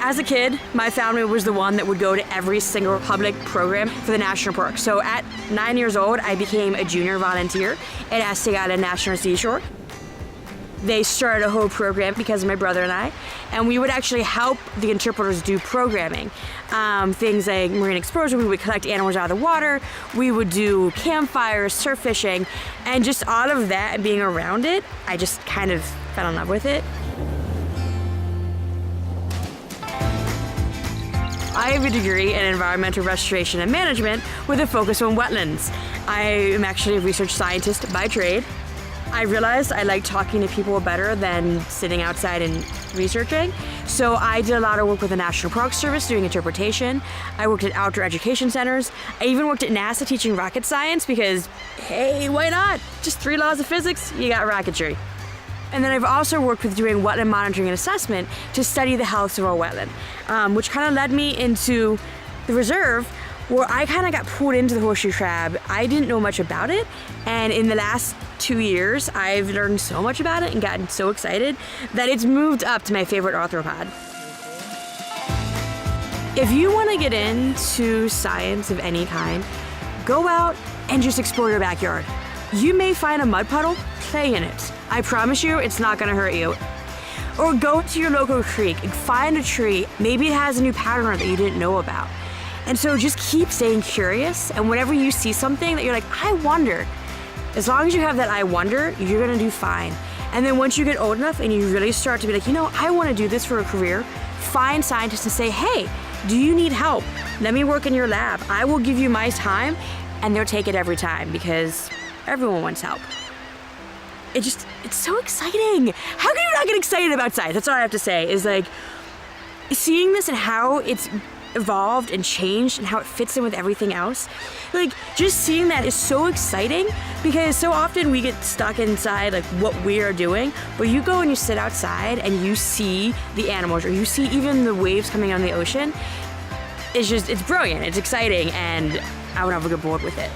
As a kid, my family was the one that would go to every single public program for the national park. So at 9 years old, I became a junior volunteer at Estes Island National Seashore. They started a whole program because of my brother and I, and we would actually help the interpreters do programming. Things like marine exposure, we would collect animals out of the water, we would do campfires, surf fishing, and just all of that and being around it, I just kind of fell in love with it. I have a degree in environmental restoration and management with a focus on wetlands. I am actually a research scientist by trade. I realized I like talking to people better than sitting outside and researching. So I did a lot of work with the National Park Service doing interpretation. I worked at outdoor education centers. I even worked at NASA teaching rocket science because, hey, why not? Just 3 laws of physics, you got rocketry. And then I've also worked with doing wetland monitoring and assessment to study the health of our wetland, which kind of led me into the reserve where I kind of got pulled into the horseshoe crab. I didn't know much about it, and in the last 2 years, I've learned so much about it and gotten so excited that it's moved up to my favorite arthropod. If you want to get into science of any kind, go out and just explore your backyard. You may find a mud puddle, play in it. I promise you, it's not gonna hurt you. Or go to your local creek and find a tree. Maybe it has a new pattern that you didn't know about. And so just keep staying curious, and whenever you see something that you're like, I wonder, as long as you have that I wonder, you're gonna do fine. And then once you get old enough and you really start to be like, you know, I wanna do this for a career, find scientists and say, hey, do you need help? Let me work in your lab. I will give you my time, and they'll take it every time because everyone wants help. It's so exciting. How can you not get excited about science? That's all I have to say, is like, seeing this and how it's evolved and changed and how it fits in with everything else. Like, just seeing that is so exciting because so often we get stuck inside like what we are doing, but you go and you sit outside and you see the animals or you see even the waves coming on the ocean. It's brilliant, it's exciting, and I would never get bored with it.